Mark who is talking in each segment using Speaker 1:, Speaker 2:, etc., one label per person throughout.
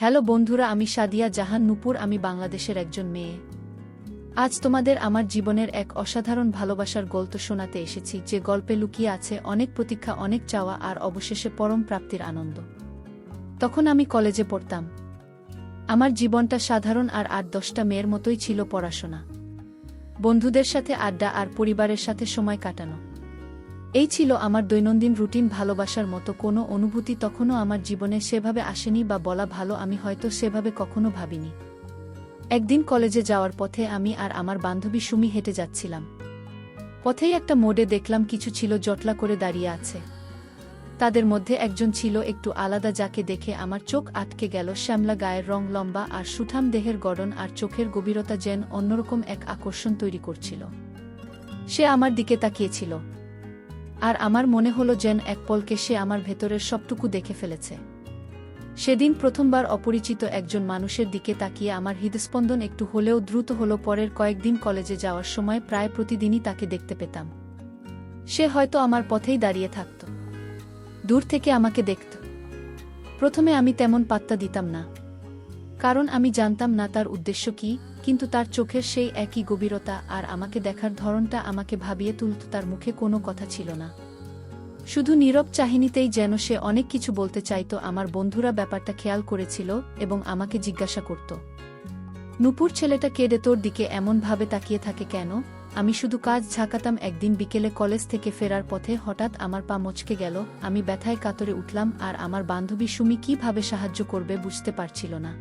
Speaker 1: Hello বন্ধুরা, আমি সাদিয়া জাহান নূপুর। আমি বাংলাদেশের একজন মেয়ে। আজ তোমাদের আমার জীবনের এক অসাধারণ ভালোবাসার গল্প শোনাতে এসেছি, যে গল্পে লুকিয়ে আছে অনেক প্রতীক্ষা, অনেক চাওয়া আর অবশেষে পরম প্রাপ্তির আনন্দ। তখন আমি কলেজে পড়তাম। আমার জীবনটা সাধারণ আর ৮-১০টা মেয়ের মতোই ছিল। পড়াশোনা, বন্ধুদের সাথে আড্ডা আর পরিবারের সাথে সময় কাটানো, এই ছিল আমার দৈনন্দিন রুটিন। ভালোবাসার মতো কোনো অনুভূতি তখনও আমার জীবনে সেভাবে আসেনি, বা বলা ভালো, আমি হয়তো সেভাবে কখনো ভাবিনি। একদিন কলেজে যাওয়ার পথে আমি আর আমার বান্ধবী সুমি হেঁটে যাচ্ছিলাম। পথেই একটা মোড়ে দেখলাম কিছু ছিল জটলা করে দাঁড়িয়ে আছে। তাদের মধ্যে একজন ছিল একটু আলাদা, যাকে দেখে আমার চোখ আটকে গেল। শ্যামলা গায়ের রং, লম্বা আর সুঠাম দেহের গড়ন আর চোখের গভীরতা যেন অন্যরকম এক আকর্ষণ তৈরি করছিল। সে আমার দিকে তাকিয়েছিল, আর আমার মনে হলো যেন এক পলকে সে আমার ভেতরের সবটুকু দেখে ফেলেছে। সেদিন প্রথমবার অপরিচিত একজন মানুষের দিকে তাকিয়ে আমার হৃদস্পন্দন একটু হলেও দ্রুত হলো। পরের কয়েকদিন কলেজে যাওয়ার সময় প্রায় প্রতিদিনই তাকে দেখতে পেতাম। সে হয়তো আমার পথেই দাঁড়িয়ে থাকত, দূর থেকে আমাকে দেখত। প্রথমে আমি তেমন পাত্তা দিতাম না, কারণ আমি জানতাম না তার উদ্দেশ্য কি, কিন্তু তার চোখের সেই একই গভীরতা আর আমাকে দেখার ধরনটা আমাকে ভাবিয়ে তুলত। তার মুখে কোনো কথা ছিল না, শুধু নীরব চাহনিতেই যেন সে অনেক কিছু বলতে চাইত। আমার বন্ধুরা ব্যাপারটা খেয়াল করেছিল এবং আমাকে জিজ্ঞাসা করত, নূপুর, ছেলেটা কেঁদে তোর দিকে এমন ভাবে তাকিয়ে থাকে কেন? আমি শুধু কাজ ঝাঁকাতাম। একদিন বিকেলে কলেজ থেকে ফেরার পথে হঠাৎ আমার পা মচকে গেল। আমি ব্যথায় কাতরে উঠলাম, আর আমার বান্ধবী সুমি কিভাবে সাহায্য করবে বুঝতে পারছিল না।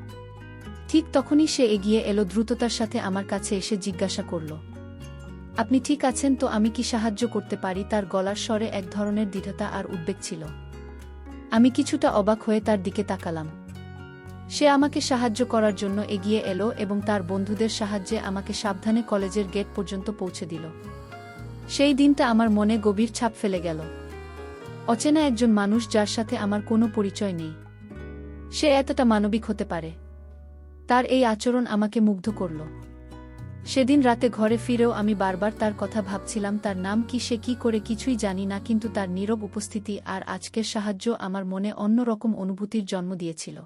Speaker 1: ঠিক তখনই সে এগিয়ে এলো, দ্রুততার সাথে আমার কাছে এসে জিজ্ঞাসা করল, আপনি ঠিক আছেন তো? আমি কি সাহায্য করতে পারি? তার গলার স্বরে এক ধরনের দৃঢ়তা আর উদ্বেগ ছিল। আমি কিছুটা অবাক হয়ে তার দিকে তাকালাম। সে আমাকে সাহায্য করার জন্য এগিয়ে এলো এবং তার বন্ধুদের সাহায্যে আমাকে সাবধানে কলেজের গেট পর্যন্ত পৌঁছে দিল। সেই দিনটা আমার মনে গভীর ছাপ ফেলে গেল। অচেনা একজন মানুষ, যার সাথে আমার কোনো পরিচয় নেই, সে এতটা মানবিক হতে পারে। তার এই আচরণ আমাকে মুগ্ধ করল। সেদিন রাতে ঘরে ফিরেও আমি বারবার তার কথা ভাবছিলাম। তার নাম কি, সে কি করে, কিছুই জানি না, কিন্তু তার নীরব উপস্থিতি আর আজকের সাহায্য আমার মনে অন্যরকম অনুভূতির জন্ম দিয়েছিল।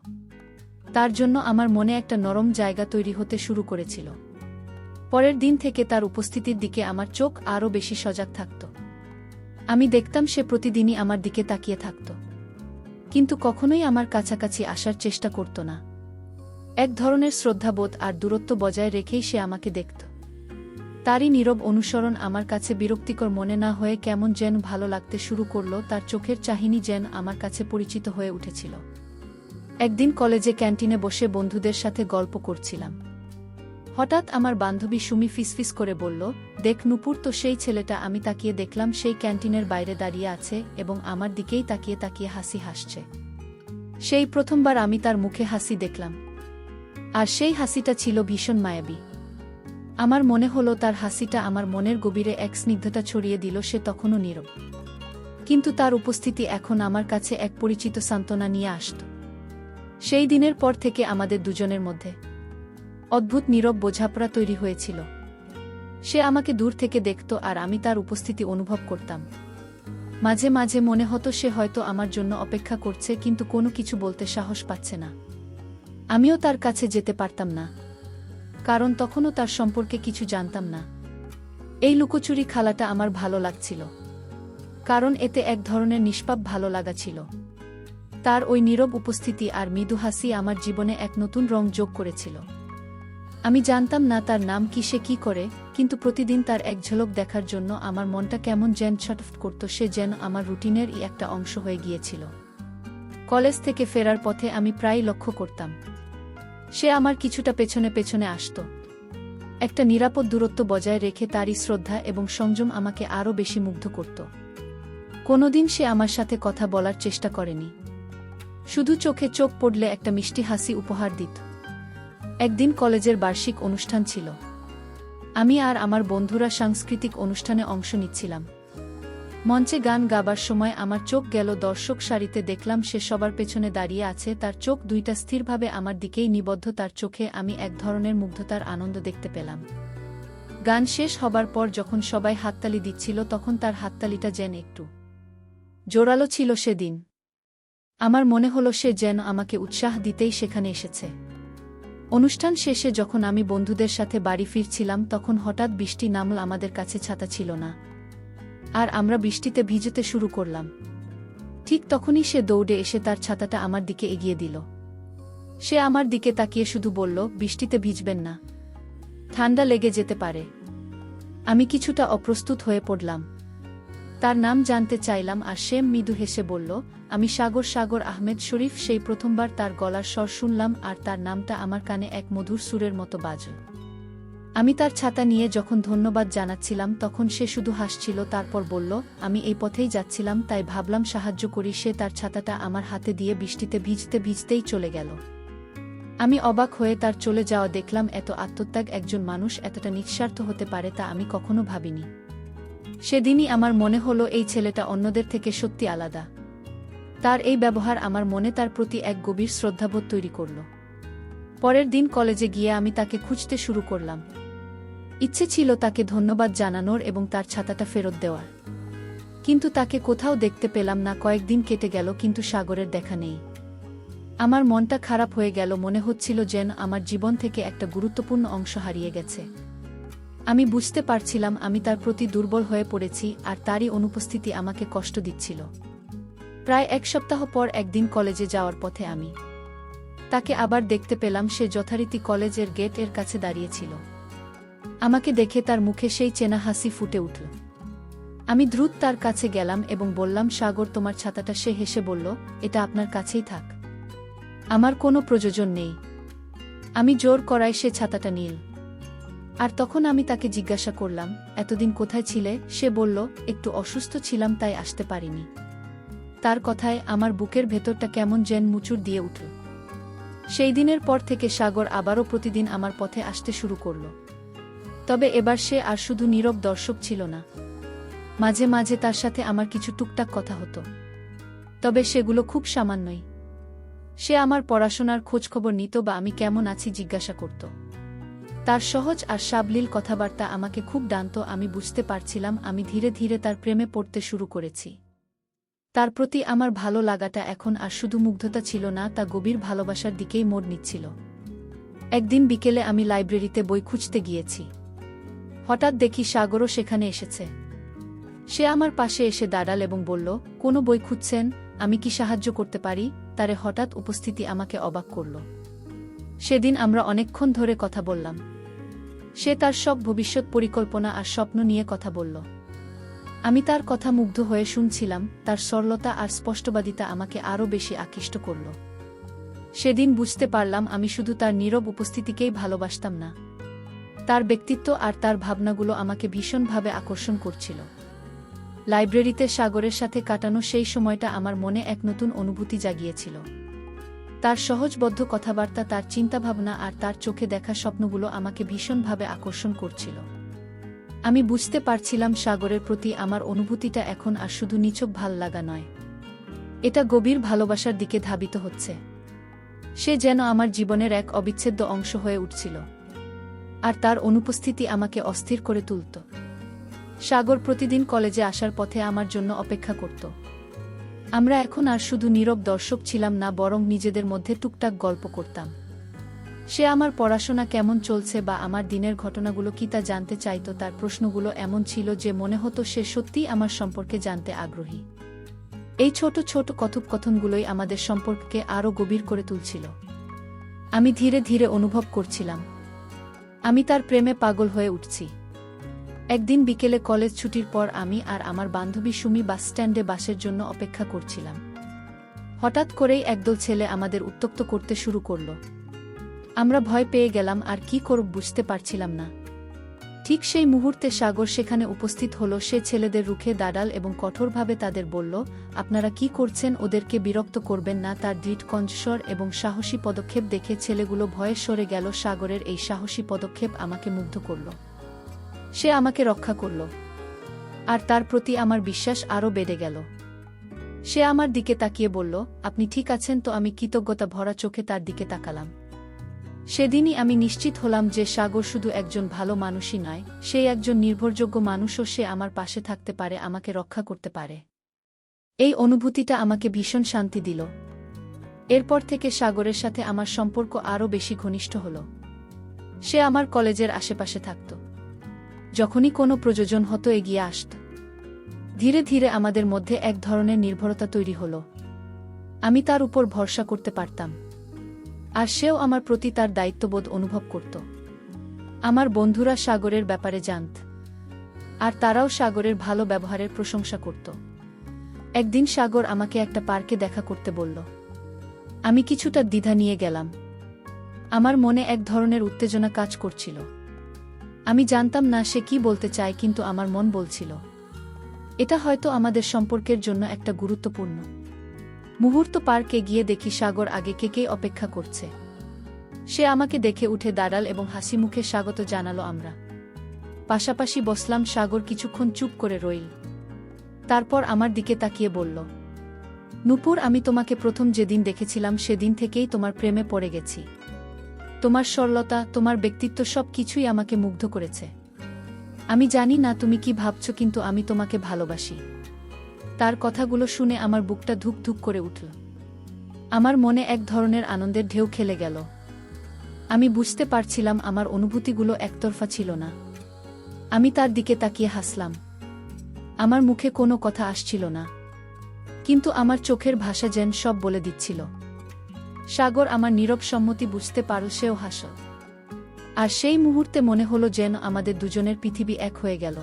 Speaker 1: তার জন্য আমার মনে একটা নরম জায়গা তৈরি হতে শুরু করেছিল। পরের দিন থেকে তার উপস্থিতির দিকে আমার চোখ আরও বেশি সজাগ থাকত। আমি দেখতাম সে প্রতিদিনই আমার দিকে তাকিয়ে থাকত, কিন্তু কখনোই আমার কাছাকাছি আসার চেষ্টা করত না। এক ধরনের শ্রদ্ধাবোধ আর দূরত্ব বজায় রেখেই সে আমাকে দেখত। তারই নীরব অনুসরণ আমার কাছে বিরক্তিকর মনে না হয়ে কেমন যেন ভালো লাগতে শুরু করল। তার চোখের চাহনি যেন আমার কাছে পরিচিত হয়ে উঠেছিল। একদিন কলেজে ক্যান্টিনে বসে বন্ধুদের সাথে গল্প করছিলাম। হঠাৎ আমার বান্ধবী সুমি ফিসফিস করে বলল, দেখ নূপুর, তো সেই ছেলেটা। আমি তাকিয়ে দেখলাম সেই ক্যান্টিনের বাইরে দাঁড়িয়ে আছে এবং আমার দিকেই তাকিয়ে তাকিয়ে হাসি হাসছে। সেই প্রথমবার আমি তার মুখে হাসি দেখলাম, আর সেই হাসিটা ছিল ভীষণ মায়াবী। আমার মনে হলো তার হাসিটা আমার মনের গভীরে এক স্নিগ্ধতা ছড়িয়ে দিল। সে তখনও নীরব, কিন্তু তার উপস্থিতি এখন আমার কাছে এক পরিচিত সান্ত্বনা নিয়ে আসত। সেই দিনের পর থেকে আমাদের দুজনের মধ্যে অদ্ভুত নীরব বোঝাপড়া তৈরি হয়েছিল। সে আমাকে দূর থেকে দেখত, আর আমি তার উপস্থিতি অনুভব করতাম। মাঝে মাঝে মনে হতো সে হয়তো আমার জন্য অপেক্ষা করছে, কিন্তু কোনো কিছু বলতে সাহস পাচ্ছে না। আমিও তার কাছে যেতে পারতাম না, কারণ তখনও তার সম্পর্কে কিছু জানতাম না। এই লুকোচুরি খেলাটা আমার ভালো লাগছিল, কারণ এতে এক ধরনের নিষ্পাপ ভালো লাগা ছিল। তার ওই নীরব উপস্থিতি আর মৃদু হাসি আমার জীবনে এক নতুন রং যোগ করেছিল। আমি জানতাম না তার নাম কি, সে কি করে, কিন্তু প্রতিদিন তার এক ঝলক দেখার জন্য আমার মনটা কেমন যেন ছটফট করত। সে যেন আমার রুটিনেরই একটা অংশ হয়ে গিয়েছিল। কলেজ থেকে ফেরার পথে আমি প্রায়ই লক্ষ্য করতাম সে আমার কিছুটা পেছনে পেছনে আসত। একটা নিরাপদ দূরত্ব বজায় রেখে তারই শ্রদ্ধা এবং সংযম আমাকে আরও বেশি মুগ্ধ করত। কোনোদিন সে আমার সাথে কথা বলার চেষ্টা করেনি, শুধু চোখে চোখ পড়লে একটা মিষ্টি হাসি উপহার দিত। একদিন কলেজের বার্ষিক অনুষ্ঠান ছিল। আমি আর আমার বন্ধুরা সাংস্কৃতিক অনুষ্ঠানে অংশ নিচ্ছিলাম। মঞ্চে গান গাবার সময় আমার চোখ গেল দর্শক সারিতে। দেখলাম সে সবার পেছনে দাঁড়িয়ে আছে, তার চোখ দুইটা স্থিরভাবে আমার দিকেই নিবদ্ধ। তার চোখে আমি এক ধরনের মুগ্ধতার আনন্দ দেখতে পেলাম। গান শেষ হবার পর যখন সবাই হাততালি দিচ্ছিল, তখন তার হাততালিটা যেন একটু জোরালো ছিল। সেদিন আমার মনে হলো সে যেন আমাকে উৎসাহ দিতেই সেখানে এসেছে। অনুষ্ঠান শেষে যখন আমি বন্ধুদের সাথে বাড়ি ফিরছিলাম তখন হঠাৎ বৃষ্টি নামল। আমাদের কাছে ছাতা ছিল না, আর আমরা বৃষ্টিতে ভিজতে শুরু করলাম। ঠিক তখনই সে দৌড়ে এসে তার ছাতাটা আমার দিকে এগিয়ে দিল। সে আমার দিকে তাকিয়ে শুধু বলল, বৃষ্টিতে ভিজবেন না, ঠান্ডা লেগে যেতে পারে। আমি কিছুটা অপ্রস্তুত হয়ে পড়লাম। তার নাম জানতে চাইলাম আর সে মৃদু হেসে বলল, আমি সাগর আহমেদ শরীফ। সেই প্রথমবার তার গলার স্বর শুনলাম আর তার নামটা আমার কানে এক মধুর সুরের মতো বাজল। আমি তার ছাতা নিয়ে যখন ধন্যবাদ জানাচ্ছিলাম তখন সে শুধু হাসছিল। তারপর বলল, আমি এই পথেই যাচ্ছিলাম, তাই ভাবলাম সাহায্য করি। সে তার ছাতাটা আমার হাতে দিয়ে বৃষ্টিতে ভিজতে ভিজতেই চলে গেল। আমি অবাক হয়ে তার চলে যাওয়া দেখলাম। এত আত্মত্যাগ একজন মানুষ এতটা নিঃস্বার্থ হতে পারে তা আমি কখনো ভাবিনি। সেদিনই আমার মনে হলো এই ছেলেটা অন্যদের থেকে সত্যি আলাদা। তার এই ব্যবহার আমার মনে তার প্রতি এক গভীর শ্রদ্ধাবোধ তৈরি করল। পরের দিন কলেজে গিয়ে আমি তাকে খুঁজতে শুরু করলাম। ইচ্ছে ছিল তাকে ধন্যবাদ জানানোর এবং তার ছাতাটা ফেরত দেওয়ার, কিন্তু তাকে কোথাও দেখতে পেলাম না। কয়েকদিন কেটে গেল, কিন্তু সাগরের দেখা নেই। আমার মনটা খারাপ হয়ে গেল। মনে হচ্ছিল যেন আমার জীবন থেকে একটা গুরুত্বপূর্ণ অংশ হারিয়ে গেছে। আমি বুঝতে পারছিলাম আমি তার প্রতি দুর্বল হয়ে পড়েছি, আর তারই অনুপস্থিতি আমাকে কষ্ট দিচ্ছিল। প্রায় এক সপ্তাহ পর একদিন কলেজে যাওয়ার পথে আমি তাকে আবার দেখতে পেলাম। সে যথারীতি কলেজের গেট এর কাছে দাঁড়িয়েছিল। আমাকে দেখে তার মুখে সেই চেনা হাসি ফুটে উঠল। আমি দ্রুত তার কাছে গেলাম এবং বললাম, সাগর, তোমার ছাতাটা। সে হেসে বলল, এটা আপনার কাছেই থাক, আমার কোনো প্রয়োজন নেই। আমি জোর করায় সে ছাতাটা নিল। আর তখন আমি তাকে জিজ্ঞাসা করলাম, এতদিন কোথায় ছিলে? সে বলল, একটু অসুস্থ ছিলাম তাই আসতে পারিনি। তার কথায় আমার বুকের ভেতরটা কেমন যেন মুচুর দিয়ে উঠল। সেই দিনের পর থেকে সাগর আবারও প্রতিদিন আমার পথে আসতে শুরু করল। তবে এবার সে আর শুধু নীরব দর্শক ছিল না। মাঝে মাঝে তার সাথে আমার কিছু টুকটাক কথা হতো, তবে সেগুলো খুব সামান্যই। সে আমার পড়াশোনার খোঁজখবর নিত বা আমি কেমন আছি জিজ্ঞাসা করত। তার সহজ আর সাবলীল কথাবার্তা আমাকে খুব টানত। আমি বুঝতে পারছিলাম আমি ধীরে ধীরে তার প্রেমে পড়তে শুরু করেছি। তার প্রতি আমার ভালো লাগাটা এখন আর শুধু মুগ্ধতা ছিল না, তা গভীর ভালোবাসার দিকেই মোড় নিচ্ছিল। একদিন বিকেলে আমি লাইব্রেরিতে বই খুঁজতে গিয়েছি। হঠাৎ দেখি সাগরও সেখানে এসেছে। সে আমার পাশে এসে দাঁড়াল এবং বলল, কোনো বই খুঁজছেন? আমি কি সাহায্য করতে পারি? তার হঠাৎ উপস্থিতি আমাকে অবাক করল। সেদিন আমরা অনেকক্ষণ ধরে কথা বললাম। সে তার সব ভবিষ্যৎ পরিকল্পনা আর স্বপ্ন নিয়ে কথা বলল। আমি তার কথা মুগ্ধ হয়ে শুনছিলাম। তার সরলতা আর স্পষ্টবাদিতা আমাকে আরও বেশি আকৃষ্ট করল। সেদিন বুঝতে পারলাম আমি শুধু তার নীরব উপস্থিতিকেই ভালোবাসতাম না, তার ব্যক্তিত্ব আর তার ভাবনাগুলো আমাকে ভীষণভাবে আকর্ষণ করছিল। লাইব্রেরিতে সাগরের সাথে কাটানো সেই সময়টা আমার মনে এক নতুন অনুভূতি জাগিয়েছিল। তার সহজবদ্ধ কথাবার্তা, তার চিন্তাভাবনা আর তার চোখে দেখা স্বপ্নগুলো আমাকে ভীষণভাবে আকর্ষণ করছিল। আমি বুঝতে পারছিলাম সাগরের প্রতি আমার অনুভূতিটা এখন আর শুধু নিছক ভাল লাগা নয়, এটা গভীর ভালোবাসার দিকে ধাবিত হচ্ছে। সে যেন আমার জীবনের এক অবিচ্ছেদ্য অংশ হয়ে উঠছিল, আর তার অনুপস্থিতি আমাকে অস্থির করে তুলত। সাগর প্রতিদিন কলেজে আসার পথে আমার জন্য অপেক্ষা করত। আমরা এখন আর শুধু নীরব দর্শক ছিলাম না, বরং নিজেদের মধ্যে টুকটাক গল্প করতাম। সে আমার পড়াশোনা কেমন চলছে বা আমার দিনের ঘটনাগুলো কি তা জানতে চাইত। তার প্রশ্নগুলো এমন ছিল যে মনে হতো সে সত্যিই আমার সম্পর্কে জানতে আগ্রহী। এই ছোট ছোট কথোপকথনগুলোই আমাদের সম্পর্ককে আরও গভীর করে তুলছিল। আমি ধীরে ধীরে অনুভব করছিলাম আমি তার প্রেমে পাগল হয়ে উঠছি। একদিন বিকেলে কলেজ ছুটির পর আমি আর আমার বান্ধবী সুমি বাস স্ট্যান্ডে বাসের জন্য অপেক্ষা করছিলাম। হঠাৎ করেই একদল ছেলে আমাদের উত্ত্যক্ত করতে শুরু করল। আমরা ভয় পেয়ে গেলাম আর কি করব বুঝতে পারছিলাম না। ঠিক সেই মুহূর্তে সাগর সেখানে উপস্থিত হলো। সে ছেলেদের রুখে দাঁড়াল এবং কঠোরভাবে তাদের বলল, আপনারা কি করছেন? ওদেরকে বিরক্ত করবেন না। তার দৃঢ় কণ্ঠস্বর এবং সাহসী পদক্ষেপ দেখে ছেলেগুলো ভয়ে সরে গেল। সাগরের এই সাহসী পদক্ষেপ আমাকে মুগ্ধ করল। সে আমাকে রক্ষা করল, আর তার প্রতি আমার বিশ্বাস আরও বেড়ে গেল। সে আমার দিকে তাকিয়ে বলল, আপনি ঠিক আছেন তো? আমি কৃতজ্ঞতা ভরা চোখে তার দিকে তাকালাম। সেদিনই আমি নিশ্চিত হলাম যে সাগর শুধু একজন ভালো মানুষই নয়, সে একজন নির্ভরযোগ্য মানুষও। সে আমার পাশে থাকতে পারে, আমাকে রক্ষা করতে পারে। এই অনুভূতিটা আমাকে ভীষণ শান্তি দিল। এরপর থেকে সাগরের সাথে আমার সম্পর্ক আরও বেশি ঘনিষ্ঠ হল। সে আমার কলেজের আশেপাশে থাকত। যখনই কোনো প্রয়োজন হতো এগিয়ে আসত। ধীরে ধীরে আমাদের মধ্যে এক ধরনের নির্ভরতা তৈরি হল। আমি তার উপর ভরসা করতে পারতাম, আর সেও আমার প্রতি তার দায়িত্ববোধ অনুভব করত। আমার বন্ধুরা সাগরের ব্যাপারে জানত, আর তারাও সাগরের ভালো ব্যবহারের প্রশংসা করত। একদিন সাগর আমাকে একটা পার্কে দেখা করতে বলল। আমি কিছুটা দ্বিধা নিয়ে গেলাম। আমার মনে এক ধরনের উত্তেজনা কাজ করছিল। আমি জানতাম না সে কি বলতে চায়, কিন্তু আমার মন বলছিল এটা হয়তো আমাদের সম্পর্কের জন্য একটা গুরুত্বপূর্ণ মুহূর্ত। পার্কে গিয়ে দেখি সাগর আগে কেকেই অপেক্ষা করছে। সে আমাকে দেখে উঠে দাঁড়াল এবং হাসি মুখে স্বাগত জানালো। আমরা পাশাপাশি বসলাম। সাগর কিছুক্ষণ চুপ করে রইল। তারপর আমার দিকে তাকিয়ে বলল, নূপুর, আমি তোমাকে প্রথম যেদিন দেখেছিলাম সেদিন থেকেই তোমার প্রেমে পড়ে গেছি। তোমার সরলতা, তোমার ব্যক্তিত্ব সব কিছুই আমাকে মুগ্ধ করেছে। আমি জানি না তুমি কি ভাবছ, কিন্তু আমি তোমাকে ভালোবাসি। তার কথাগুলো শুনে আমার বুকটা ধুক ধুক করে উঠল। আমার মনে এক ধরনের আনন্দের ঢেউ খেলে গেল। আমি বুঝতে পারছিলাম আমার অনুভূতিগুলো একতরফা ছিল না। আমি তার দিকে তাকিয়ে হাসলাম। আমার মুখে কোনো কথা আসছিল না, কিন্তু আমার চোখের ভাষা যেন সব বলে দিচ্ছিল। সাগর আমার নীরব সম্মতি বুঝতে পারল, সেও হাসল। আর সেই মুহূর্তে মনে হলো যেন আমাদের দুজনের পৃথিবী এক হয়ে গেল।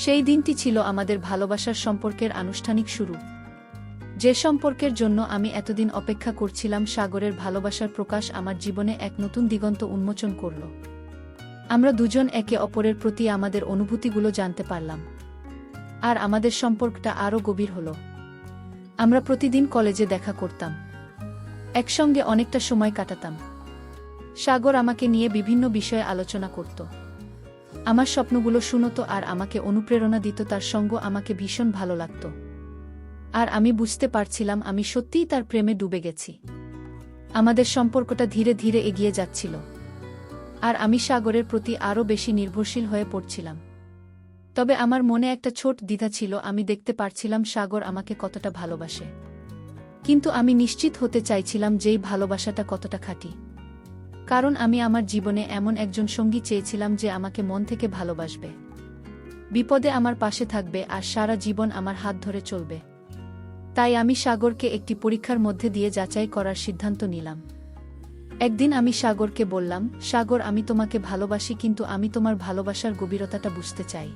Speaker 1: সেই দিনটি ছিল আমাদের ভালোবাসার সম্পর্কের আনুষ্ঠানিক শুরু। যে সম্পর্কের জন্য আমি এতদিন অপেক্ষা করছিলাম, সাগরের ভালোবাসার প্রকাশ আমার জীবনে এক নতুন দিগন্ত উন্মোচন করল। আমরা দুজন একে অপরের প্রতি আমাদের অনুভূতিগুলো জানতে পারলাম, আর আমাদের সম্পর্কটা আরও গভীর হল। আমরা প্রতিদিন কলেজে দেখা করতাম, একসঙ্গে অনেকটা সময় কাটাতাম। সাগর আমাকে নিয়ে বিভিন্ন বিষয়ে আলোচনা করত, আমার স্বপ্নগুলো শুনত আর আমাকে অনুপ্রেরণা দিত। তার সঙ্গ আমাকে ভীষণ ভালো লাগত, আর আমি বুঝতে পারছিলাম আমি সত্যিই তার প্রেমে ডুবে গেছি। আমাদের সম্পর্কটা ধীরে ধীরে এগিয়ে যাচ্ছিল, আর আমি সাগরের প্রতি আরও বেশি নির্ভরশীল হয়ে পড়ছিলাম। তবে আমার মনে একটা ছোট দ্বিধা ছিল। আমি দেখতে পারছিলাম সাগর আমাকে কতটা ভালোবাসে, কিন্তু আমি নিশ্চিত হতে চাইছিলাম যেই ভালোবাসাটা কতটা খাঁটি। কারণ আমি আমার জীবনে এমন একজন সঙ্গী চেয়েছিলাম যে আমাকে মন থেকে ভালোবাসবে, বিপদে আমার পাশে থাকবে, আর সারা জীবন আমার হাত ধরে চলবে। তাই আমি সাগরকে একটি পরীক্ষার মধ্যে দিয়ে যাচাই করার সিদ্ধান্ত নিলাম। একদিন আমি সাগরকে বললাম, সাগর, আমি তোমাকে ভালোবাসি, কিন্তু আমি তোমার ভালোবাসার গভীরতাটা বুঝতে চাই।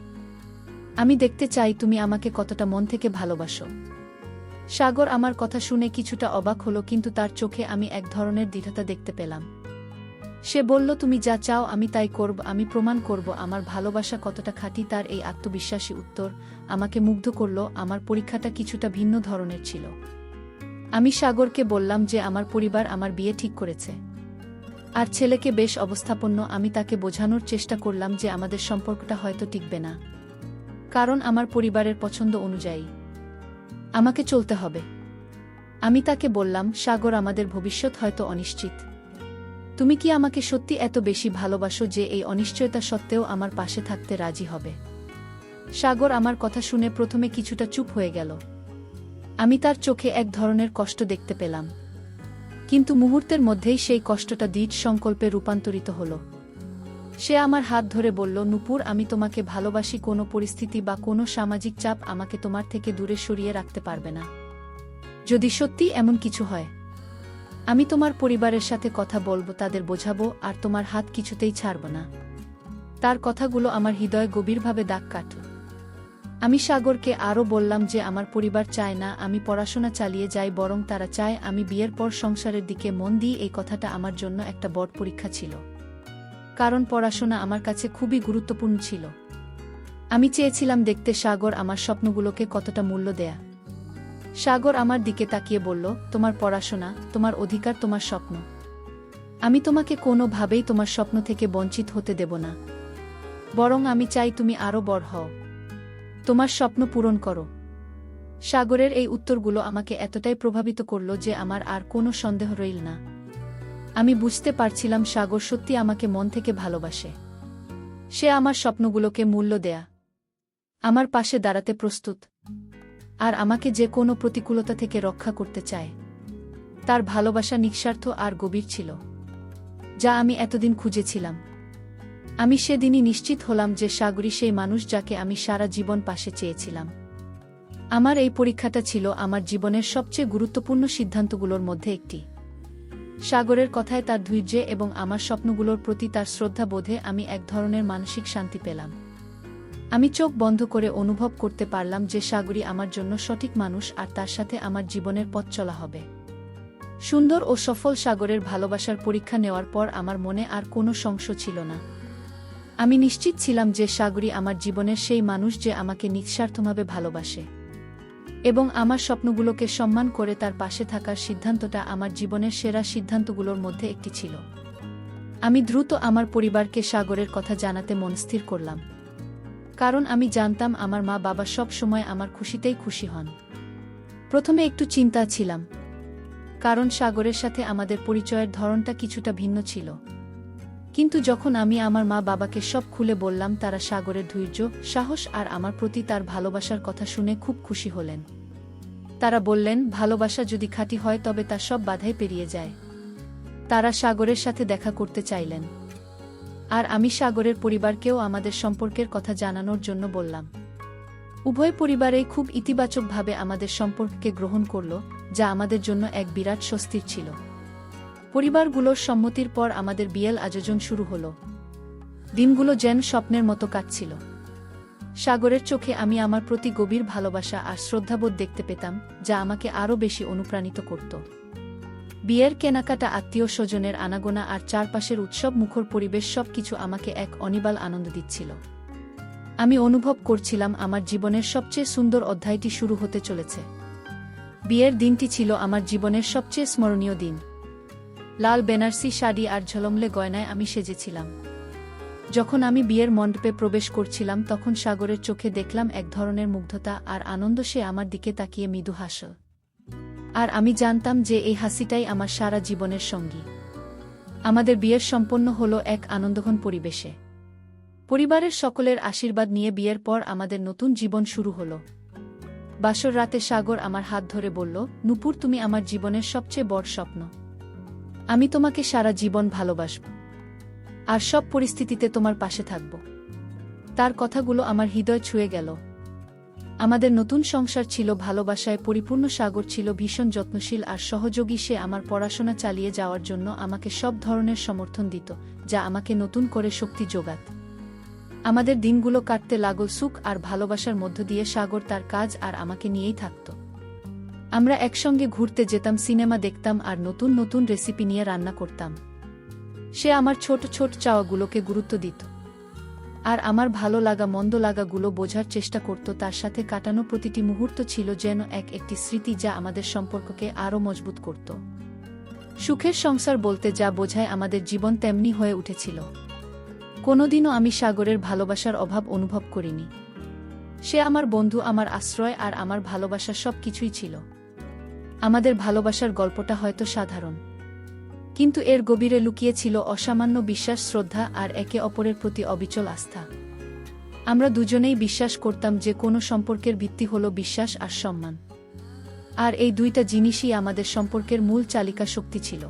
Speaker 1: আমি দেখতে চাই তুমি আমাকে কতটা মন থেকে ভালোবাসো। সাগর আমার কথা শুনে কিছুটা অবাক হলো, কিন্তু তার চোখে আমি এক ধরনের দৃঢ়তা দেখতে পেলাম। সে বলল, তুমি যা চাও আমি তাই করব, আমি প্রমাণ করব আমার ভালোবাসা কতটা খাঁটি। তার এই আত্মবিশ্বাসী উত্তর আমাকে মুগ্ধ করল। আমার পরীক্ষাটা কিছুটা ভিন্ন ধরনের ছিল। আমি সাগরকে বললাম যে আমার পরিবার আমার বিয়ে ঠিক করেছে, আর ছেলেকে বেশ অবস্থাপন্ন। আমি তাকে বোঝানোর চেষ্টা করলাম যে আমাদের সম্পর্কটা হয়তো টিকবে না, কারণ আমার পরিবারের পছন্দ অনুযায়ী আমাকে চলতে হবে। আমি তাকে বললাম, সাগর, আমাদের ভবিষ্যৎ হয়তো অনিশ্চিত। তুমি কি আমাকে সত্যি এত বেশি ভালোবাসো যে এই অনিশ্চয়তা সত্ত্বেও আমার পাশে থাকতে রাজি হবে? সাগর আমার কথা শুনে প্রথমে কিছুটা চুপ হয়ে গেল। আমি তার চোখে এক ধরনের কষ্ট দেখতে পেলাম, কিন্তু মুহূর্তের মধ্যেই সেই কষ্টটা দৃঢ় সংকল্পে রূপান্তরিত হল। সে আমার হাত ধরে বলল, নূপুর, আমি তোমাকে ভালোবাসি। কোনো পরিস্থিতি বা কোনো সামাজিক চাপ আমাকে তোমার থেকে দূরে সরিয়ে রাখতে পারবে না। যদি সত্যি এমন কিছু হয়, আমি তোমার পরিবারের সাথে কথা বলবো, তাদের বোঝাবো, আর তোমার হাত কিছুতেই ছাড়ব না। তার কথাগুলো আমার হৃদয়ে গভীরভাবে দাগ কাটল। আমি সাগরকে আরও বললাম যে আমার পরিবার চায় না আমি পড়াশোনা চালিয়ে যাই, বরং তারা চায় আমি বিয়ের পর সংসারের দিকে মন দিই। এই কথাটা আমার জন্য একটা বড় পরীক্ষা ছিল, কারণ পড়াশোনা আমার কাছে খুবই গুরুত্বপূর্ণ ছিল। আমি চেয়েছিলাম দেখতে সাগর আমার স্বপ্নগুলোকে কতটা মূল্য দেয়া। সাগর আমার দিকে তাকিয়ে বলল, তোমার পড়াশোনা, তোমার অধিকার, তোমার স্বপ্ন। আমি তোমাকে কোনোভাবেই তোমার স্বপ্ন থেকে বঞ্চিত হতে দেব না, বরং আমি চাই তুমি আরও বড় হও, তোমার স্বপ্ন পূরণ করো। সাগরের এই উত্তরগুলো আমাকে এতটাই প্রভাবিত করল যে আমার আর কোনো সন্দেহ রইল না। আমি বুঝতে পারছিলাম সাগর সত্যি আমাকে মন থেকে ভালোবাসে। সে আমার স্বপ্নগুলোকে মূল্য দেয়া, আমার পাশে দাঁড়াতে প্রস্তুত। আর আমাকে যে কোনো প্রতিকূলতা থেকে রক্ষা করতে চায়। তার ভালোবাসা নিঃস্বার্থ আর গভীর ছিল, যা আমি এতদিন খুঁজেছিলাম। আমি সেদিনই নিশ্চিত হলাম যে সাগরী সেই মানুষ যাকে আমি সারা জীবন পাশে চেয়েছিলাম। আমার এই পরীক্ষাটা ছিল আমার জীবনের সবচেয়ে গুরুত্বপূর্ণ সিদ্ধান্তগুলোর মধ্যে একটি। সাগরের কথায়, তার ধৈর্যে এবং আমার স্বপ্নগুলোর প্রতি তার শ্রদ্ধাবোধে আমি এক ধরনের মানসিক শান্তি পেলাম। আমি চোখ বন্ধ করে অনুভব করতে পারলাম যে সাগরী আমার জন্য সঠিক মানুষ আর তার সাথে আমার জীবনের পথ চলা হবে। সুন্দর ও সফল সাগরের ভালোবাসার পরীক্ষা নেওয়ার পর আমার মনে আর কোনো সংশয় ছিল না। আমি নিশ্চিত ছিলাম যে সাগরী আমার জীবনের সেই মানুষ যে আমাকে নিঃস্বার্থভাবে ভালোবাসে এবং আমার স্বপ্নগুলোকে সম্মান করে তার পাশে থাকার সিদ্ধান্তটা আমার জীবনের সেরা সিদ্ধান্তগুলোর মধ্যে একটি ছিল। আমি দ্রুত আমার পরিবারকে সাগরের কথা জানাতে মনস্থির করলাম, কারণ আমি জানতাম আমার মা বাবা সব সময় আমার খুশিতেই খুশি হন। প্রথমে একটু চিন্তা ছিলাম, কারণ সাগরের সাথে আমাদের পরিচয়ের ধরনটা কিছুটা ভিন্ন ছিল। কিন্তু যখন আমি আমার মা বাবাকে সব খুলে বললাম, তারা সাগরের ধৈর্য, সাহস আর আমার প্রতি তার ভালোবাসার কথা শুনে খুব খুশি হলেন। তারা বললেন, ভালোবাসা যদি খাঁটি হয় তবে তা সব বাধাই পেরিয়ে যায়। তারা সাগরের সাথে দেখা করতে চাইলেন, আর আমি সাগরের পরিবারকেও আমাদের সম্পর্কের কথা জানানোর জন্য বললাম। উভয় পরিবারেই খুব ইতিবাচকভাবে আমাদের সম্পর্ককে গ্রহণ করল, যা আমাদের জন্য এক বিরাট স্বস্তির ছিল। পরিবারগুলোর সম্মতির পর আমাদের বিয়ের আয়োজন শুরু হলো। দিনগুলো যেন স্বপ্নের মতো কাটছিল। সাগরের চোখে আমি আমার প্রতি গভীর ভালোবাসা আর শ্রদ্ধাবোধ দেখতে পেতাম, যা আমাকে আরও বেশি অনুপ্রাণিত করত। বিয়ের কেনাকাটা, আত্মীয় স্বজনের আনাগোনা আর চারপাশের উৎসব মুখর পরিবেশ সবকিছু আমাকে এক অনিবাল আনন্দ দিচ্ছিল। আমি অনুভব করছিলাম আমার জীবনের সবচেয়ে সুন্দর অধ্যায়টি শুরু হতে চলেছে। বিয়ের দিনটি ছিল আমার জীবনের সবচেয়ে স্মরণীয় দিন। লাল বেনারসি শাড়ি আর ঝলমলে গয়নায় আমি সেজেছিলাম। যখন আমি বিয়ের মণ্ডপে প্রবেশ করছিলাম, তখন সাগরের চোখে দেখলাম এক ধরনের মুগ্ধতা আর আনন্দ। সে আমার দিকে তাকিয়ে মৃদু হাসল, আর আমি জানতাম যে এই হাসিটাই আমার সারা জীবনের সঙ্গী। আমাদের বিয়ের সম্পন্ন হলো এক আনন্দঘন পরিবেশে। পরিবারের সকলের আশীর্বাদ নিয়ে বিয়ের পর আমাদের নতুন জীবন শুরু হলো। বাসর রাতে সাগর আমার হাত ধরে বলল, নূপুর, তুমি আমার জীবনের সবচেয়ে বড় স্বপ্ন। আমি তোমাকে সারা জীবন ভালোবাসব আর সব পরিস্থিতিতে তোমার পাশে থাকব। তার কথাগুলো আমার হৃদয় ছুঁয়ে গেল। আমাদের নতুন সংসার ছিল ভালোবাসায় পরিপূর্ণ। সাগর ছিল ভীষণ যত্নশীল আর সহযোগী। সে আমার পড়াশোনা চালিয়ে যাওয়ার জন্য আমাকে সব ধরনের সমর্থন দিত, যা আমাকে নতুন করে শক্তি যোগাত। আমাদের দিনগুলো কাটতে লাগল সুখ আর ভালোবাসার মধ্য দিয়ে। সাগর তার কাজ আর আমাকে নিয়েই থাকত। আমরা একসঙ্গে ঘুরতে যেতাম, সিনেমা দেখতাম আর নতুন নতুন রেসিপি নিয়ে রান্না করতাম। সে আমার ছোট ছোট চাওয়াগুলোকে গুরুত্ব দিত, আর আমার ভালো লাগা মন্দ লাগাগুলো বোঝার চেষ্টা করত। তার সাথে কাটানো প্রতিটি মুহূর্ত ছিল যেন একটি স্মৃতি, যা আমাদের সম্পর্ককে আরও মজবুত করত। সুখের সংসার বলতে যা বোঝায়, আমাদের জীবন তেমনি হয়ে উঠেছিল। কোনোদিনও আমি সাগরের ভালোবাসার অভাব অনুভব করিনি। সে আমার বন্ধু, আমার আশ্রয় আর আমার ভালোবাসা সব কিছুই ছিল। আমাদের ভালোবাসার গল্পটা হয়তো সাধারণ, কিন্তু এর গভীরে লুকিয়ে ছিল অসামান্য বিশ্বাস, শ্রদ্ধা আর একে অপরের প্রতি অবিচল আস্থা। আমরা দুজনেই বিশ্বাস করতাম যে কোনো সম্পর্কের ভিত্তি হলো বিশ্বাস আর সম্মান, আর এই দুইটা জিনিসই আমাদের সম্পর্কের মূল চালিকা শক্তি ছিল।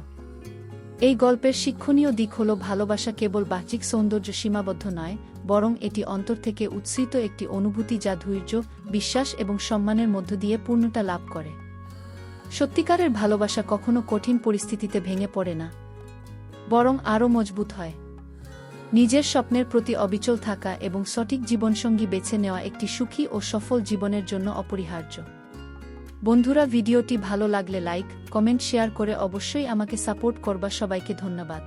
Speaker 1: এই গল্পের শিক্ষণীয় দিক হলো, ভালোবাসা কেবল বাহ্যিক সৌন্দর্য সীমাবদ্ধ নয়, বরং এটি অন্তর থেকে উৎসৃত একটি অনুভূতি, যা ধৈর্য, বিশ্বাস এবং সম্মানের মধ্য দিয়ে পূর্ণতা লাভ করে। সত্যিকারের ভালোবাসা কখনো কঠিন পরিস্থিতিতে ভেঙে পড়ে না, বরং আরও মজবুত হয়। নিজের স্বপ্নের প্রতি অবিচল থাকা এবং সঠিক জীবনসঙ্গী বেছে নেওয়া একটি সুখী ও সফল জীবনের জন্য অপরিহার্য। বন্ধুরা, ভিডিওটি ভালো লাগলে লাইক, কমেন্ট, শেয়ার করে অবশ্যই আমাকে সাপোর্ট করবা। সবাইকে ধন্যবাদ।